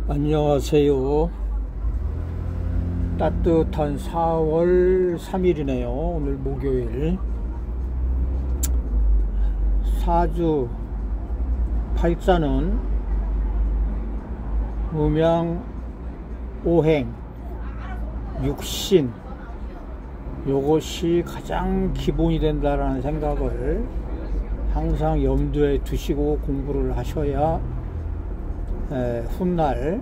안녕하세요. 따뜻한 4월 3일이네요. 오늘 목요일. 사주 팔자는 음양, 오행, 육신, 요것이 가장 기본이 된다라는 생각을 항상 염두에 두시고 공부를 하셔야 훗날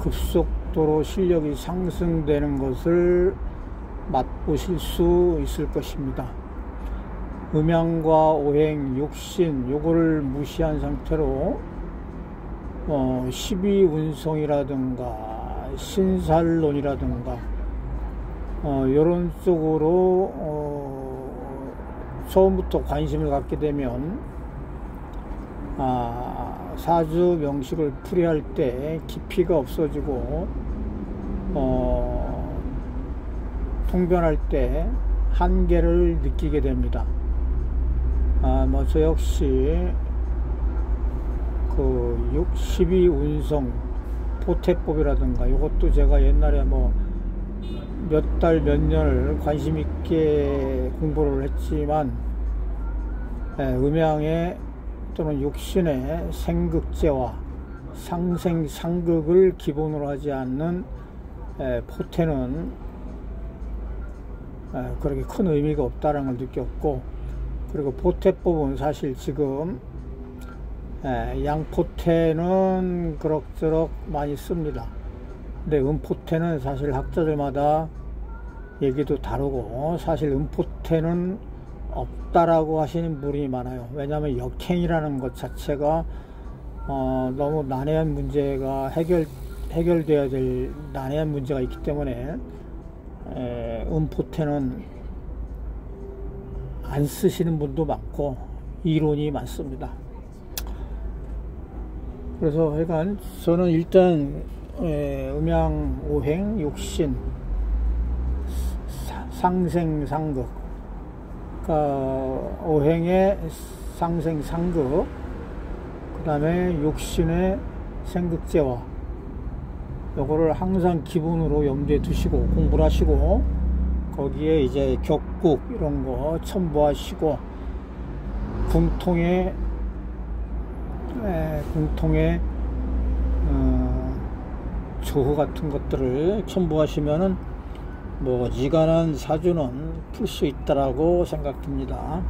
급속도로 실력이 상승되는 것을 맛보실 수 있을 것입니다. 음양과 오행, 육신 요거를 무시한 상태로 12운성이라든가 신살론이라든가 요런 쪽으로 처음부터 관심을 갖게 되면 사주 명식을 풀이할 때 깊이가 없어지고 통변할 때 한계를 느끼게 됩니다. 저 역시 그 12운성 포태법이라든가 이것도 제가 옛날에 몇 달 몇 년을 관심 있게 공부를 했지만 음양의 또는 육신의 생극제와 상생상극을 기본으로 하지 않는 포태는 그렇게 큰 의미가 없다는 걸 느꼈고, 그리고 포태법은 사실 지금 양포태는 그럭저럭 많이 씁니다. 근데 음포태는 사실 학자들마다 얘기도 다르고, 사실 음포태는 없다라고 하시는 분이 많아요. 왜냐하면 역행이라는 것 자체가 너무 난해한 문제가 해결되어야 될 난해한 문제가 있기 때문에 음포태는 안 쓰시는 분도 많고 이론이 많습니다. 그래서 하여간 저는 일단 음양, 오행, 육신, 상생상극, 오행의 상생상극, 그 다음에 육신의 생극제와 요거를 항상 기본으로 염두에 두시고 공부를 하시고, 거기에 이제 격국 이런 거 첨부하시고, 궁통의 조후 같은 것들을 첨부하시면은 어지간한 사주는 풀 수 있다라고 생각됩니다.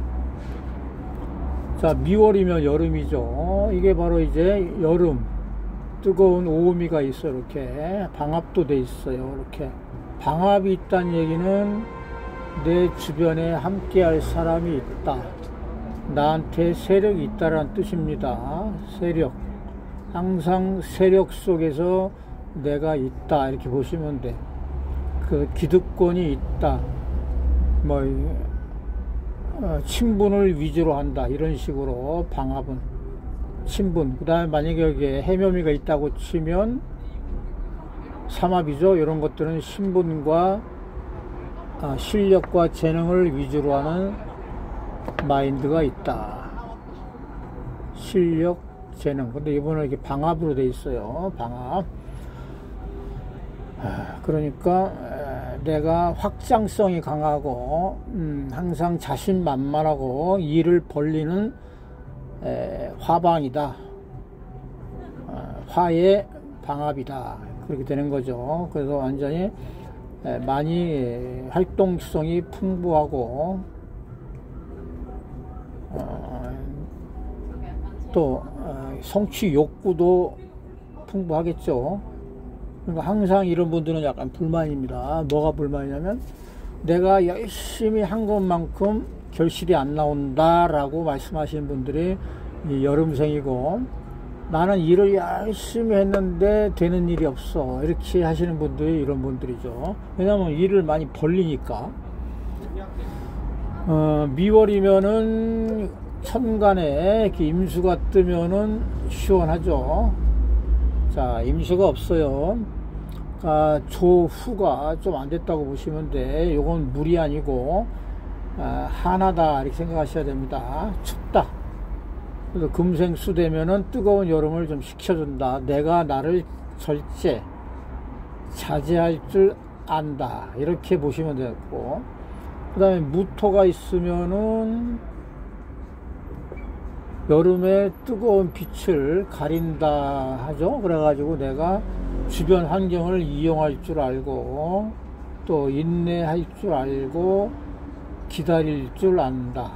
자, 미월이면 여름이죠. 이게 바로 이제 여름, 뜨거운 오미가 있어요. 이렇게 방압도 돼 있어요. 이렇게 방압이 있다는 얘기는 내 주변에 함께 할 사람이 있다, 나한테 세력이 있다라는 뜻입니다. 세력, 항상 세력 속에서 내가 있다, 이렇게 보시면 돼. 그 기득권이 있다, 친분을 위주로 한다, 이런 식으로 방압은 친분. 그 다음에 만약에 여기에 해묘미가 있다고 치면 삼합이죠. 이런 것들은 신분과 실력과 재능을 위주로 하는 마인드가 있다. 실력, 재능. 근데 이번에 이렇게 방압으로 돼 있어요. 방압. 그러니까 내가 확장성이 강하고 항상 자신만만하고 일을 벌리는 화방이다, 화의 방압이다, 그렇게 되는 거죠. 그래서 완전히 많이 활동성이 풍부하고 또 성취 욕구도 풍부하겠죠. 그러니까 항상 이런 분들은 약간 불만입니다. 뭐가 불만이냐면 내가 열심히 한 것만큼 결실이 안 나온다라고 말씀하시는 분들이 여름생이고, 나는 일을 열심히 했는데 되는 일이 없어, 이렇게 하시는 분들이 이런 분들이죠. 왜냐하면 일을 많이 벌리니까. 미월이면은 천간에 이렇게 임수가 뜨면은 시원하죠. 자, 임수가 없어요. 조후가 좀 안 됐다고 보시면 돼. 요건 물이 아니고 하나다, 이렇게 생각하셔야 됩니다. 춥다. 그래서 금생수 되면은 뜨거운 여름을 좀 식혀준다. 내가 나를 자제할 줄 안다. 이렇게 보시면 되겠고, 그 다음에 무토가 있으면은 여름에 뜨거운 빛을 가린다 하죠. 그래가지고 내가 주변 환경을 이용할 줄 알고, 또 인내할 줄 알고, 기다릴 줄 안다.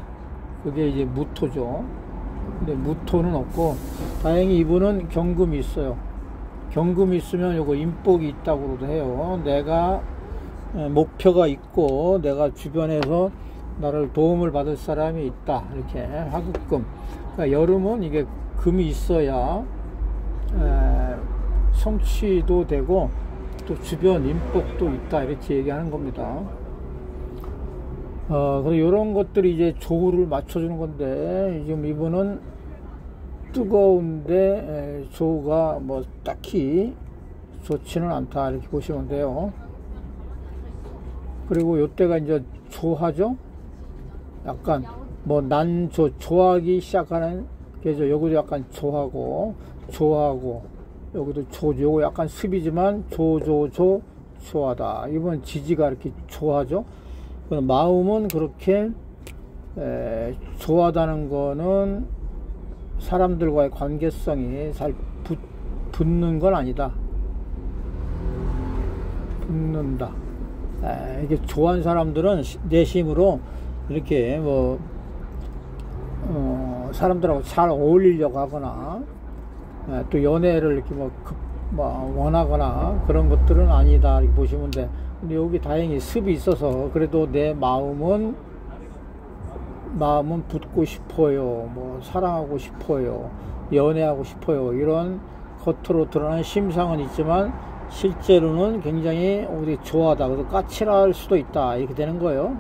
그게 이제 무토죠. 근데 무토는 없고, 다행히 이분은 경금이 있어요. 경금이 있으면 요거 인복이 있다고도 해요. 내가 목표가 있고, 내가 주변에서 나를 도움을 받을 사람이 있다. 이렇게 화급금. 그러니까 여름은 이게 금이 있어야 성취도 되고, 또 주변 인복도 있다. 이렇게 얘기하는 겁니다. 그리고 이런 것들이 이제 조우를 맞춰주는 건데, 지금 이분은 뜨거운데 조우가 뭐 딱히 좋지는 않다. 이렇게 보시면 돼요. 그리고 요때가 이제 조하죠. 약간 뭐 조하기 시작하는 게죠. 여기도 약간 조하고 여기도 요거 약간 습이지만 조하다. 이번 지지가 이렇게 조하죠. 마음은 그렇게 조하다는 거는 사람들과의 관계성이 잘 붙는 건 아니다. 붙는다. 이게 좋아하는 사람들은 내심으로 이렇게 뭐 사람들하고 잘 어울리려고 하거나, 또 연애를 이렇게 원하거나 그런 것들은 아니다. 이렇게 보시면 돼. 근데 여기 다행히 습이 있어서 그래도 내 마음은 붙고 싶어요. 뭐 사랑하고 싶어요. 연애하고 싶어요. 이런 겉으로 드러나는 심상은 있지만 실제로는 굉장히 우리 좋아하다. 그래서 까칠할 수도 있다. 이렇게 되는 거예요.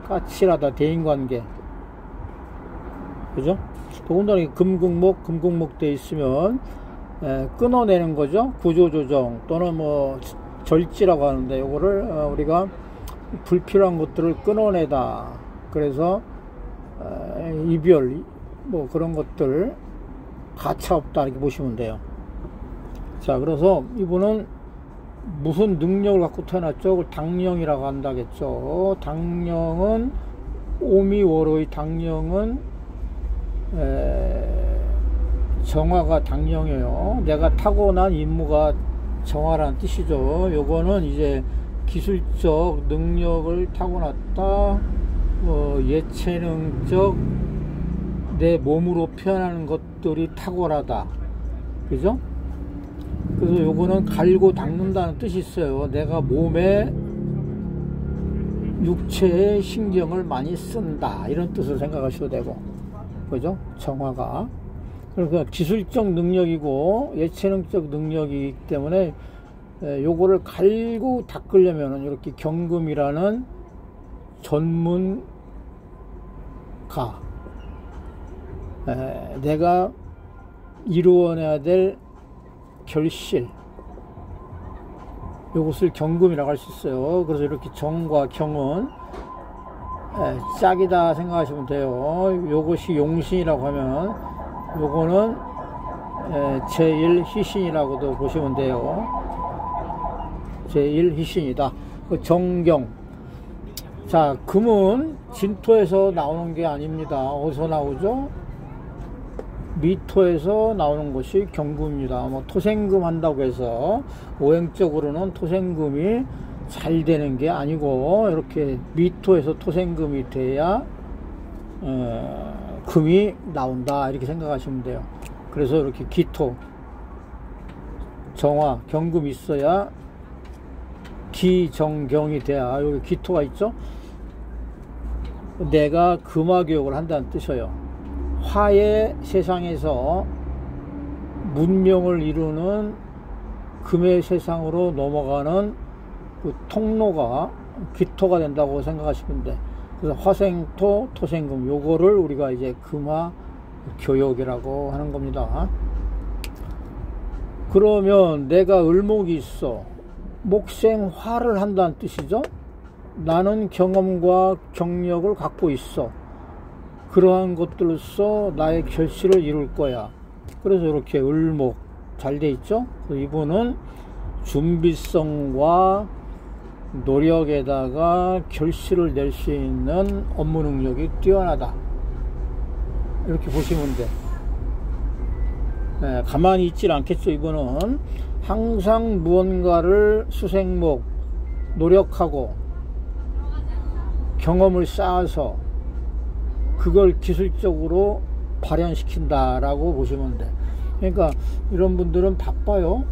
까칠하다. 대인관계. 그죠? 더군다나 금국목 돼 있으면 끊어내는 거죠. 구조조정 또는 뭐 절지라고 하는데, 요거를 우리가 불필요한 것들을 끊어내다. 그래서 이별 뭐 그런 것들 가차없다. 이렇게 보시면 돼요. 자, 그래서 이분은 무슨 능력을 갖고 태어났죠? 그걸 당령이라고 한다겠죠. 당령은 오미워로의 당령은 정화가 당령이에요. 내가 타고난 임무가 정화라는 뜻이죠. 요거는 이제 기술적 능력을 타고났다. 예체능적 내 몸으로 표현하는 것들이 탁월하다. 그죠? 그래서 요거는 갈고 닦는다는 뜻이 있어요. 내가 몸에 육체의 신경을 많이 쓴다. 이런 뜻을 생각하셔도 되고. 그죠? 정화가. 그러니까 기술적 능력이고 예체능적 능력이기 때문에 요거를 갈고 닦으려면 이렇게 경금이라는 전문가, 내가 이루어내야 될 결실, 요것을 경금이라고 할 수 있어요. 그래서 이렇게 정과 경은 짝이다 생각하시면 돼요. 요것이 용신이라고 하면 요거는 제1희신이라고도 보시면 돼요. 제1희신이다. 정경. 자, 금은 진토에서 나오는 게 아닙니다. 어디서 나오죠? 미토에서 나오는 것이 경금입니다. 뭐 토생금 한다고 해서 오행적으로는 토생금이 잘 되는 게 아니고, 이렇게 미토에서 토생금이 돼야 금이 나온다. 이렇게 생각하시면 돼요. 그래서 이렇게 기토, 정화, 경금이 있어야 기정경이 돼야, 여기 기토가 있죠? 내가 금화교육을 한다는 뜻이에요. 화의 세상에서 문명을 이루는 금의 세상으로 넘어가는 그 통로가 기토가 된다고 생각하시면 돼. 그래서 화생토, 토생금, 요거를 우리가 이제 금화 교육이라고 하는 겁니다. 그러면 내가 을목이 있어. 목생화를 한다는 뜻이죠. 나는 경험과 경력을 갖고 있어. 그러한 것들로서 나의 결실을 이룰 거야. 그래서 이렇게 을목 잘 돼 있죠. 이분은 준비성과 노력에다가 결실을 낼 수 있는 업무 능력이 뛰어나다, 이렇게 보시면 돼. 네, 가만히 있질 않겠죠. 이분은 항상 무언가를 수생목 노력하고 경험을 쌓아서 그걸 기술적으로 발현시킨다라고 보시면 돼. 그러니까 이런 분들은 바빠요.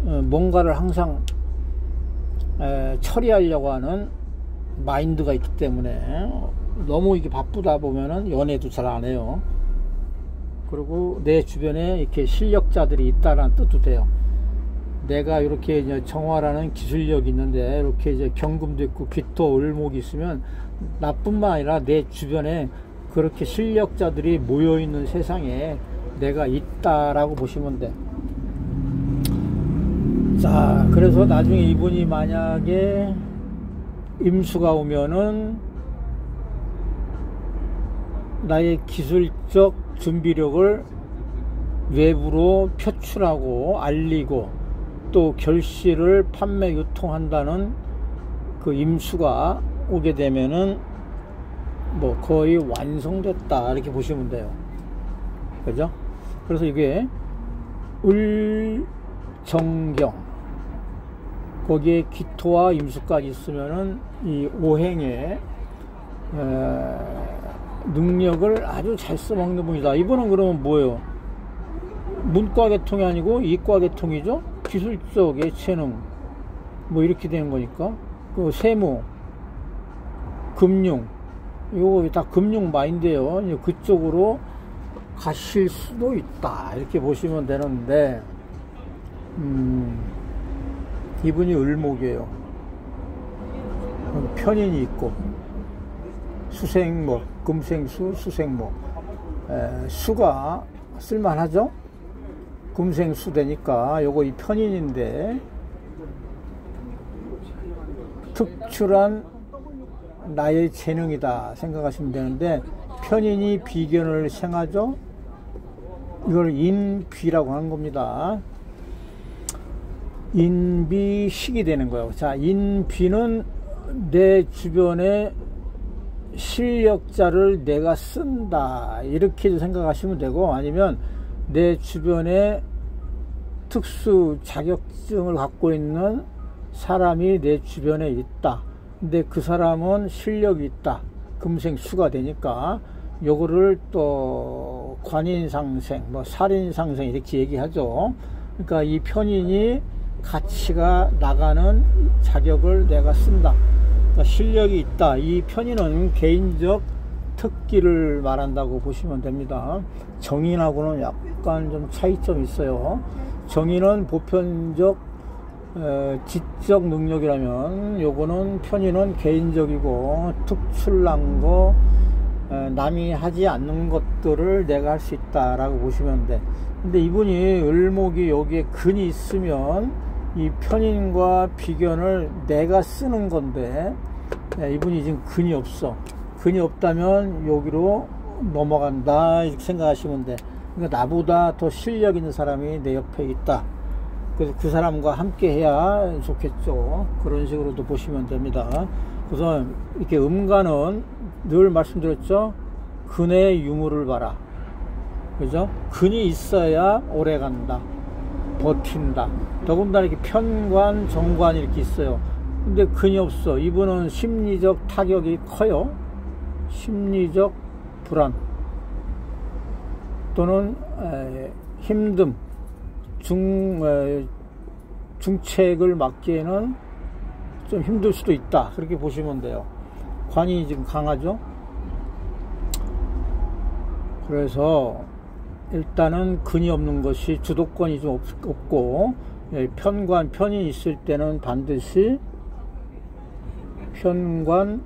뭔가를 항상 처리하려고 하는 마인드가 있기 때문에 너무 이게 바쁘다 보면은 연애도 잘 안 해요. 그리고 내 주변에 이렇게 실력자들이 있다라는 뜻도 돼요. 내가 이렇게 이제 정화라는 기술력이 있는데 이렇게 이제 경금도 있고 귀토 을목이 있으면 나뿐만 아니라 내 주변에 그렇게 실력자들이 모여 있는 세상에 내가 있다라고 보시면 돼. 자, 그래서 나중에 이분이 만약에 임수가 오면은 나의 기술적 준비력을 외부로 표출하고 알리고 또 결실을 판매 유통한다는 그 임수가 오게 되면은 뭐 거의 완성됐다, 이렇게 보시면 돼요. 그죠? 그래서 이게 을정경, 거기에 기토와 임수까지 있으면은 이 오행의 능력을 아주 잘 써먹는 분이다. 이분은 그러면 뭐예요? 문과 계통이 아니고 이과 계통이죠. 기술적 예체능 뭐 이렇게 되는 거니까. 그 세무, 금융, 이거 다 금융 마인드예요. 그쪽으로 가실 수도 있다, 이렇게 보시면 되는데, 이분이 을목이에요. 편인이 있고 수생목, 금생수, 수생목, 수가 쓸만하죠. 금생수 되니까 요거 이 편인인데 특출한 나의 재능이다 생각하시면 되는데, 편인이 비견을 생하죠. 이걸 인비라고 하는 겁니다. 인비식이 되는 거예요. 자, 인비는 내 주변에 실력자를 내가 쓴다, 이렇게 생각하시면 되고, 아니면 내 주변에 특수 자격증을 갖고 있는 사람이 내 주변에 있다. 근데 그 사람은 실력이 있다. 금생수가 되니까 요거를 또 관인상생, 뭐 살인상생 이렇게 얘기하죠. 그러니까 이 편인이 가치가 나가는 자격을 내가 쓴다. 그러니까 실력이 있다. 이 편인은 개인적 특기를 말한다고 보시면 됩니다. 정인하고는 약간 좀 차이점이 있어요. 정인은 보편적 지적 능력이라면, 요거는 편인은 개인적이고 특출난 거, 남이 하지 않는 것들을 내가 할 수 있다라고 보시면 돼. 근데 이분이 을목이 여기에 근이 있으면 이 편인과 비견을 내가 쓰는 건데, 이분이 지금 근이 없어. 근이 없다면 여기로 넘어간다, 이렇게 생각하시면 돼. 그러니까 나보다 더 실력 있는 사람이 내 옆에 있다. 그래서 그 사람과 함께 해야 좋겠죠. 그런 식으로도 보시면 됩니다. 그래서 이렇게 음간은 늘 말씀드렸죠. 근의 유무를 봐라. 그죠? 근이 있어야 오래 간다. 버틴다. 더군다나 이렇게 편관, 정관 이렇게 있어요. 근데 근이 없어. 이분은 심리적 타격이 커요. 심리적 불안 또는 힘듦, 중책을 맡기에는 좀 힘들 수도 있다, 그렇게 보시면 돼요. 관이 지금 강하죠. 그래서 일단은 근이 없는 것이, 주도권이 좀 없고, 편관, 편이 있을 때는 반드시 편관,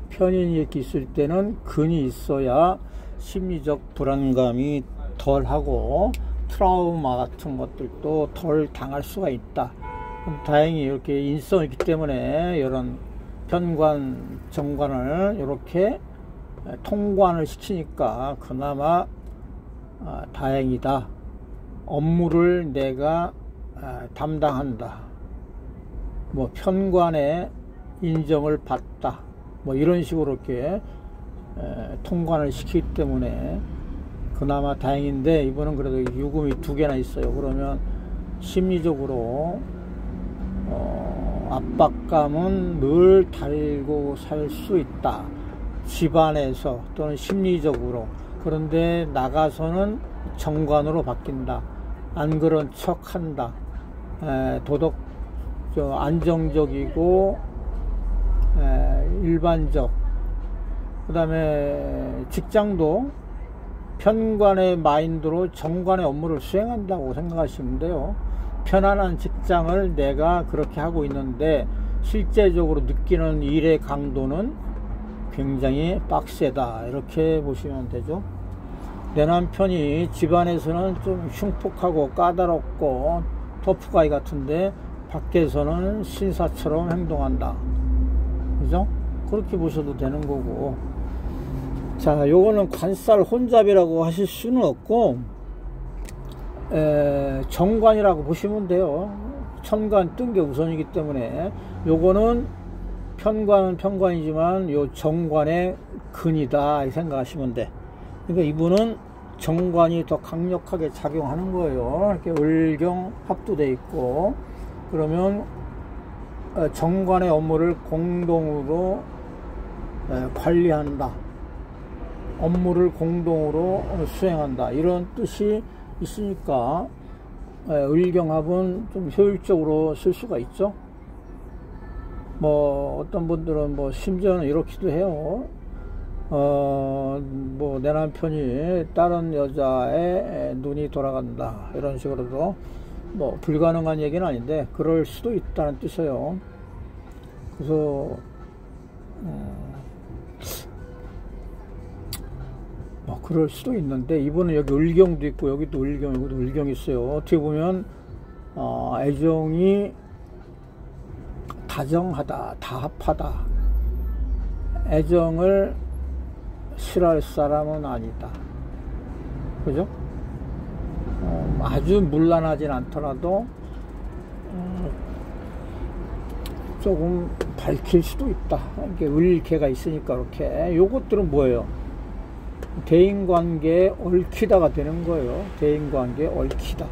편인이 이렇게 있을 때는 근이 있어야 심리적 불안감이 덜하고 트라우마 같은 것들도 덜 당할 수가 있다. 다행히 이렇게 인성이 있기 때문에 이런 편관, 정관을 이렇게 통관을 시키니까 그나마 다행이다. 업무를 내가 담당한다. 뭐 편관의 인정을 받다. 뭐 이런 식으로 이렇게 통관을 시키기 때문에 그나마 다행인데, 이분은 그래도 유금이 2개나 있어요. 그러면 심리적으로 압박감은 늘 달고 살 수 있다. 집안에서 또는 심리적으로. 그런데 나가서는 정관으로 바뀐다. 안 그런 척 한다. 안정적이고 일반적. 그 다음에 직장도 편관의 마인드로 정관의 업무를 수행한다고 생각하시면 돼요. 편안한 직장을 내가 그렇게 하고 있는데 실제적으로 느끼는 일의 강도는 굉장히 빡세다. 이렇게 보시면 되죠. 내 남편이 집안에서는 좀 흉폭하고 까다롭고 터프가이 같은데 밖에서는 신사처럼 행동한다. 그죠? 그렇게 보셔도 되는 거고. 자, 요거는 관살 혼잡이라고 하실 수는 없고, 정관이라고 보시면 돼요. 천관 뜬 게 우선이기 때문에 요거는 편관은 편관이지만 요 정관의 근이다 생각하시면 돼. 그러니까 이분은 정관이 더 강력하게 작용하는 거예요. 이렇게 을경 합도돼 있고, 그러면 정관의 업무를 공동으로 관리한다. 업무를 공동으로 수행한다. 이런 뜻이 있으니까 을경합은 좀 효율적으로 쓸 수가 있죠. 뭐 어떤 분들은 뭐 심지어는 이렇게도 해요. 뭐 내 남편이 다른 여자의 눈이 돌아간다. 이런 식으로도 뭐 불가능한 얘기는 아닌데 그럴 수도 있다는 뜻이에요. 그래서 뭐 그럴 수도 있는데, 이분은 여기 을경도 있고 여기도 을경, 여기도 을경이 있어요. 어떻게 보면 애정이 다정하다, 다합하다. 애정을 싫어할 사람은 아니다. 그죠? 아주 문란하진 않더라도 조금 밝힐 수도 있다. 이게 을개가 있으니까. 이렇게 요것들은 뭐예요? 대인관계에 얽히다가 되는 거예요. 대인관계에 얽히다.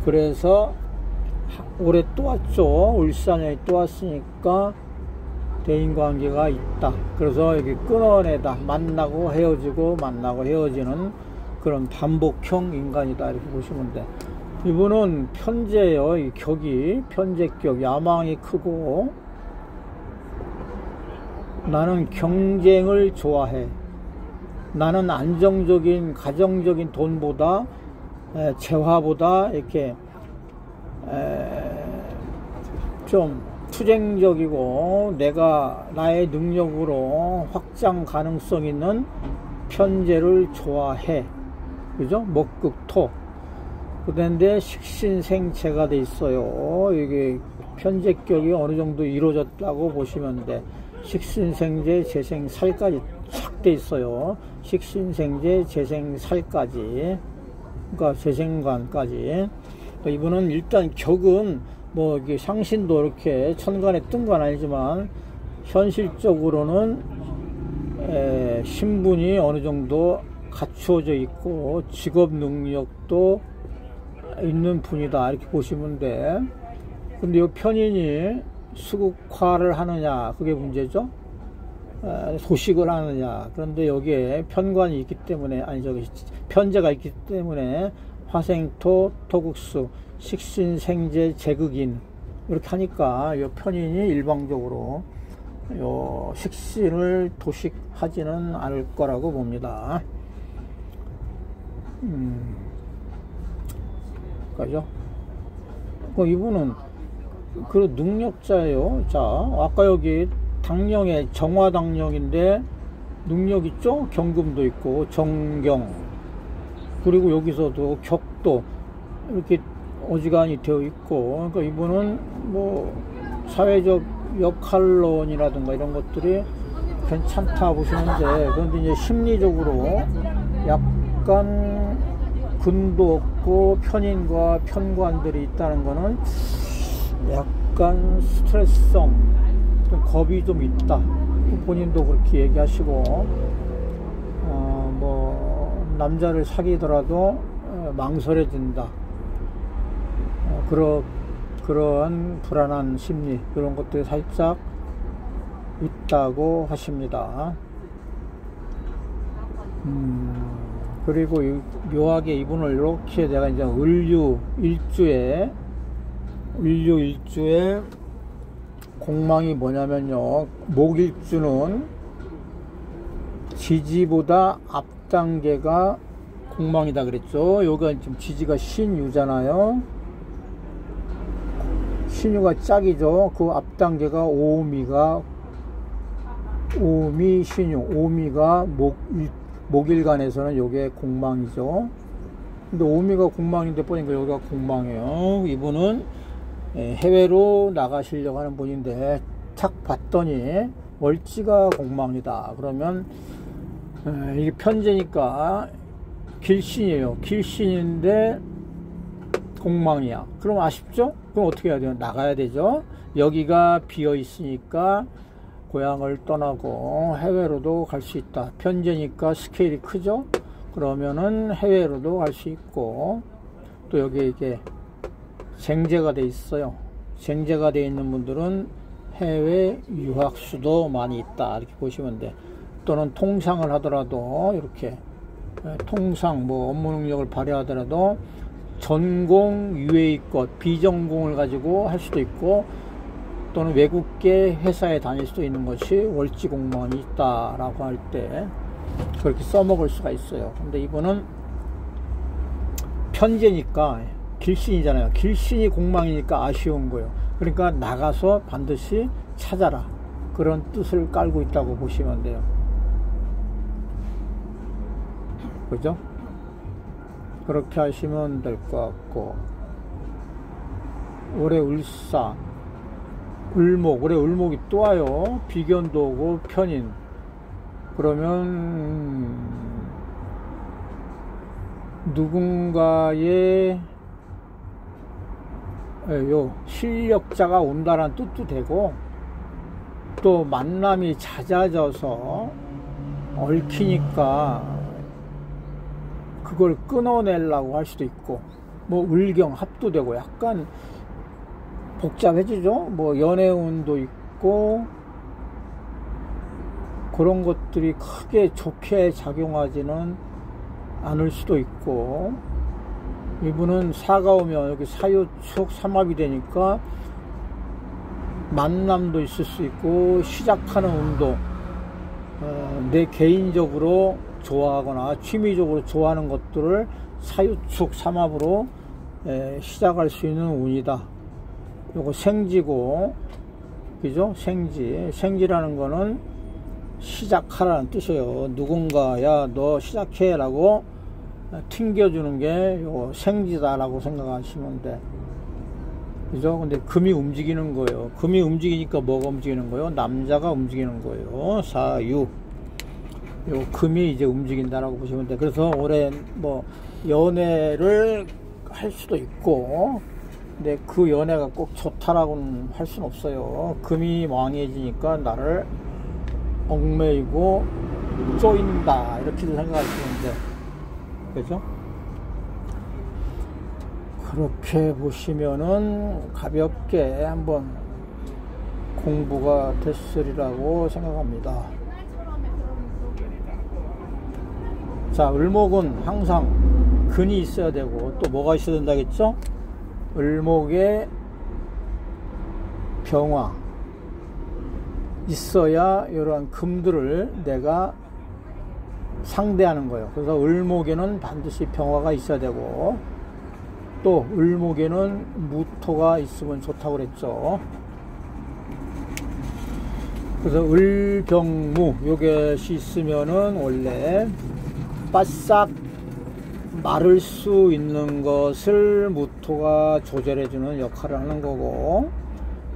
그래서 올해 또 왔죠. 울산에 또 왔으니까 대인관계가 있다. 그래서 여기 끊어내다. 만나고 헤어지고 만나고 헤어지는 그런 반복형 인간이다. 이렇게 보시면 돼. 이분은 편재예요. 이 격이 편재격, 야망이 크고, 나는 경쟁을 좋아해. 나는 안정적인 가정적인 돈보다 재화보다 이렇게 좀 투쟁적이고 내가 나의 능력으로 확장 가능성 있는 편재를 좋아해. 그죠? 목극토. 그런데 식신생재가 돼 있어요. 이게 편재격이 어느 정도 이루어졌다고 보시면 돼. 식신생재 재생살까지 착 돼 있어요. 식신생재 재생살까지. 그러니까 재생관까지. 이분은 일단 격은 뭐 이게 상신도 이렇게 천간에 뜬 건 아니지만 현실적으로는 신분이 어느 정도 갖추어져 있고 직업 능력도 있는 분이다. 이렇게 보시면 돼. 근데 이 편인이 수국화를 하느냐, 그게 문제죠. 소식을 하느냐. 그런데 여기에 편관이 있기 때문에, 아니 저기 편재가 있기 때문에 화생토, 토국수, 식신생재, 재극인 이렇게 하니까 이 편인이 일방적으로 요 식신을 도식하지는 않을 거라고 봅니다. 그죠? 이분은 그 능력자예요. 자, 아까 여기 당령에 정화당령인데 능력 있죠? 경금도 있고 정경, 그리고 여기서도 격도 이렇게 어지간히 되어 있고, 그러니까 이분은 뭐 사회적 역할론이라든가 이런 것들이 괜찮다 보시는데, 그런데 이제 심리적으로 약간 근도 없고 편인과 편관들이 있다는 거는 약간 스트레스성, 좀 겁이 좀 있다. 본인도 그렇게 얘기하시고, 뭐 남자를 사귀더라도 망설여진다. 그러한 불안한 심리, 그런 것들이 살짝 있다고 하십니다. 그리고 묘하게 이분을 이렇게 내가 이제 을류 일주에 공망이 뭐냐면요, 목일주는 지지보다 앞단계가 공망이다 그랬죠. 여기가 지금 지지가 신유잖아요. 신유가 짝이죠. 그 앞단계가 오미가 오미 신유, 오미가 목일간에서는 요게 공망이죠. 근데 오미가 공망인데 보니까 여기가 공망이에요. 이분은 해외로 나가시려고 하는 분인데 탁 봤더니 월지가 공망이다. 그러면 이게 편제니까 길신이에요. 길신인데 공망이야. 그럼 아쉽죠? 그럼 어떻게 해야 돼요? 나가야 되죠. 여기가 비어 있으니까 고향을 떠나고 해외로도 갈 수 있다. 편제니까 스케일이 크죠? 그러면은 해외로도 갈 수 있고, 또 여기 이게 쟁제가 돼 있어요. 쟁제가 돼 있는 분들은 해외 유학수도 많이 있다. 이렇게 보시면 돼. 또는 통상을 하더라도 이렇게 통상 뭐 업무 능력을 발휘하더라도 전공 유예의 것, 비전공을 가지고 할 수도 있고, 또는 외국계 회사에 다닐 수도 있는 것이 월지 공무원이 있다라고 할 때 그렇게 써먹을 수가 있어요. 근데 이분은 편제니까 길신이잖아요. 길신이 공망이니까 아쉬운 거예요. 그러니까 나가서 반드시 찾아라, 그런 뜻을 깔고 있다고 보시면 돼요. 그죠? 그렇게 하시면 될 것 같고, 올해 울산 을목, 올해 을목이 또 와요. 비견도 오고 편인. 그러면 누군가의 실력자가 온다라는 뜻도 되고, 또 만남이 잦아져서 얽히니까 그걸 끊어내려고 할 수도 있고, 뭐 을경 합도 되고 약간 복잡해지죠. 뭐 연애운도 있고, 그런 것들이 크게 좋게 작용하지는 않을 수도 있고, 이분은 사가 오면 여기 사유축 삼합이 되니까 만남도 있을 수 있고, 시작하는 운동, 내 개인적으로 좋아하거나 취미적으로 좋아하는 것들을 사유축 삼합으로 시작할 수 있는 운이다. 요거 생지고, 그죠? 생지라는 거는 시작하라는 뜻이에요. 누군가 야 너 시작해 라고 튕겨주는 게 요 생지다라고 생각하시면 돼. 그죠? 근데 금이 움직이는 거예요. 금이 움직이니까 뭐가 움직이는 거예요? 남자가 움직이는 거예요. 사유. 요 금이 이제 움직인다라고 보시면 돼. 그래서 올해 뭐 연애를 할 수도 있고, 근데 그 연애가 꼭 좋다라고는 할 수는 없어요. 금이 망해지니까 나를 얽매이고 쪼인다, 이렇게도 생각하시면 돼. 그죠? 그렇게 보시면은 가볍게 한번 공부가 됐으리라고 생각합니다. 자, 을목은 항상 근이 있어야 되고, 또 뭐가 있어야 된다겠죠? 을목에 병화 있어야 이러한 금들을 내가 상대하는 거예요. 그래서 을목에는 반드시 병화가 있어야 되고, 또 을목에는 무토가 있으면 좋다고 그랬죠. 그래서 을병무 요것이 있으면은 원래 바싹 마를 수 있는 것을 무토가 조절해주는 역할을 하는 거고,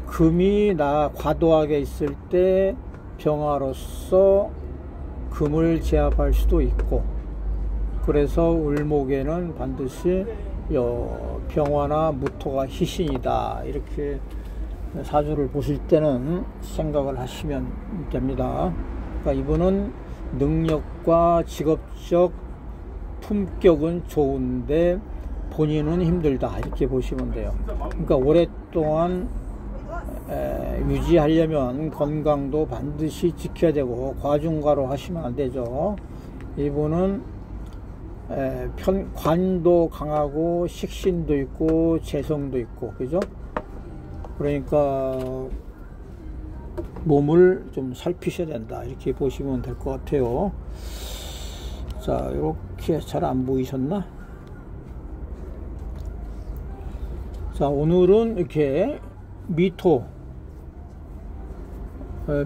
금이 나 과도하게 있을 때 병화로서 금을 제압할 수도 있고, 그래서 을목에는 반드시 병화나 무토가 희신이다, 이렇게 사주를 보실 때는 생각을 하시면 됩니다. 그러니까 이분은 능력과 직업적 품격은 좋은데 본인은 힘들다, 이렇게 보시면 돼요. 그러니까 오랫동안 유지하려면 건강도 반드시 지켜야 되고, 과중과로 하시면 안 되죠. 이분은 관도 강하고 식신도 있고 재성도 있고, 그죠? 그러니까 몸을 좀 살피셔야 된다, 이렇게 보시면 될 것 같아요. 자, 이렇게 잘 안 보이셨나? 자, 오늘은 이렇게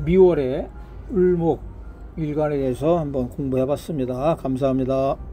미월의 을목 일간에 대해서 한번 공부해 봤습니다. 감사합니다.